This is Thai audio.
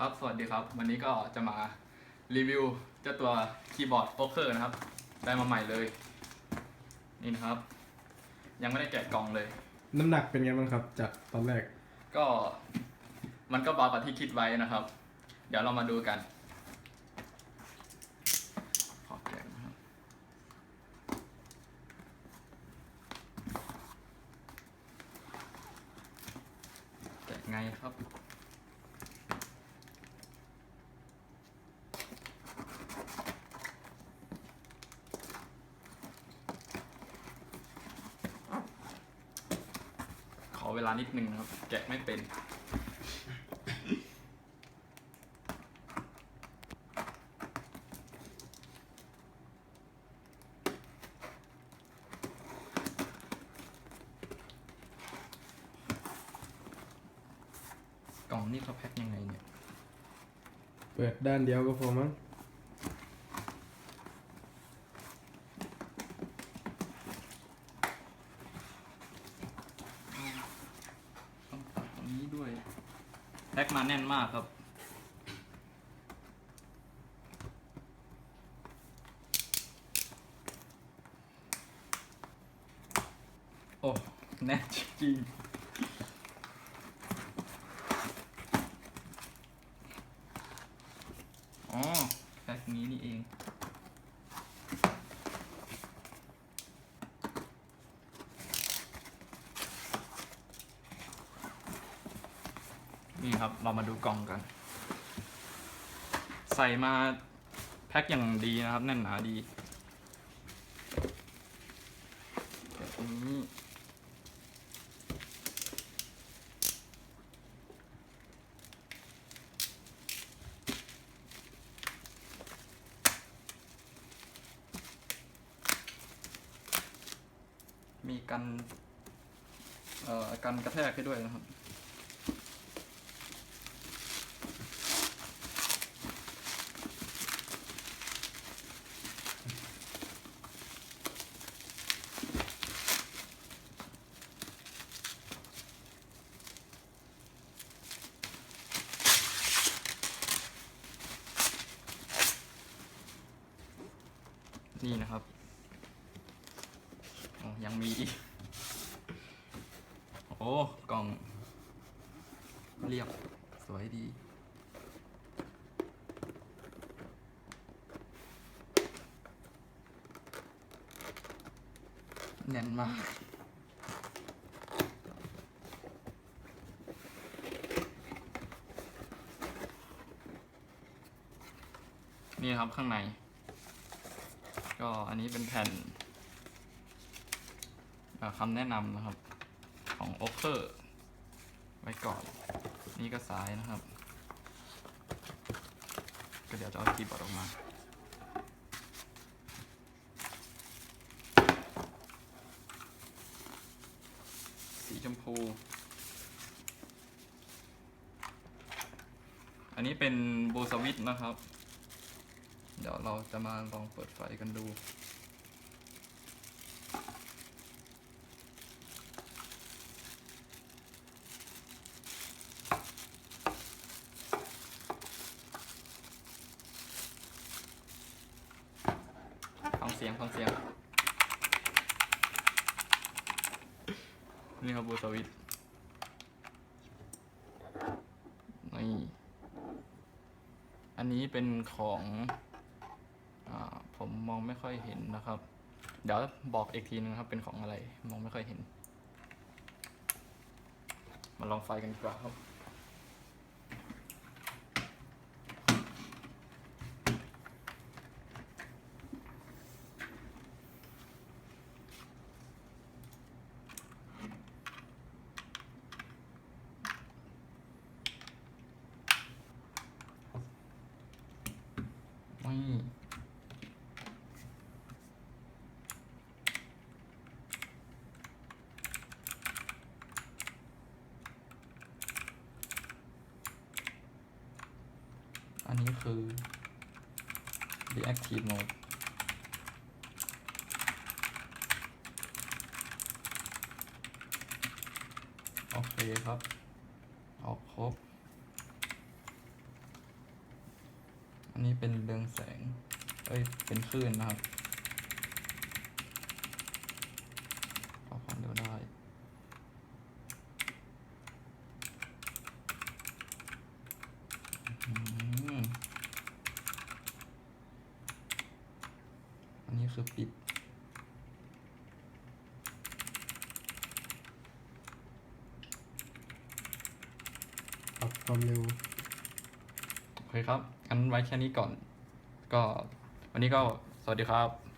ครับสวัสดีครับวันนี้ก็จะมารีวิวเจ้าตัวคีย์บอร์ดโป๊กเกอร์นะครับได้มาใหม่เลยนี่นะครับยังไม่ได้แกะกล่องเลยน้ำหนักเป็นไงบ้างครับจากตอนแรกก็มันก็เบากว่าที่คิดไว้นะครับ เดี๋ยวเรามาดูกันขอแกะนะครับแกะไงครับขอเวลานิดนึงนะครับแกะไม่เป็นกล่องนี่เขาแพ็คยังไงเนี่ยเปิดด้านเดียวก็พอมั้งต้องตัดตรงนี้ด้วยแพ็คมาแน่นมากครับโอ้แน่จริงอ๋อแพ็คนี้นี่เองนี่ครับเรามาดูกล่องกันใส่มาแพ็คอย่างดีนะครับแน่นหนาดีแบบนี้มีกันกระแทกให้ด้วยนะครับนี่นะครับอ๋อยังมีอีกโอ้กล่องเรียบสวยดีแน่นมากนี่ครับข้างในก็อันนี้เป็นแผ่นคำแนะนำนะครับของโอเคอร์ไว้ก่อนนี่ก็ซ้ายนะครับก็เดี๋ยวจะเอาคีย์บอร์ดออกมาสีชมพูอันนี้เป็นบูสวิตนะครับเดี๋ยวเราจะมาลองเปิดไฟกันดูฟังเสียงนี่ครับบูสวิตนี่อันนี้เป็นของผมมองไม่ค่อยเห็นนะครับเดี๋ยวบอกอีกทีนึงครับเป็นของอะไรมองไม่ค่อยเห็นมาลองไฟกันดีกว่าครับนี่อันนี้คือ reactive mode โอเคครับออกครบ อันนี้เป็นเรืองแสง เป็นคลื่นนะครับปรับความเร็วได้อันนี้คือปิด ปรับความเร็ว โอเคครับงั้นไว้แค่นี้ก่อน ก็วันนี้ก็สวัสดีครับ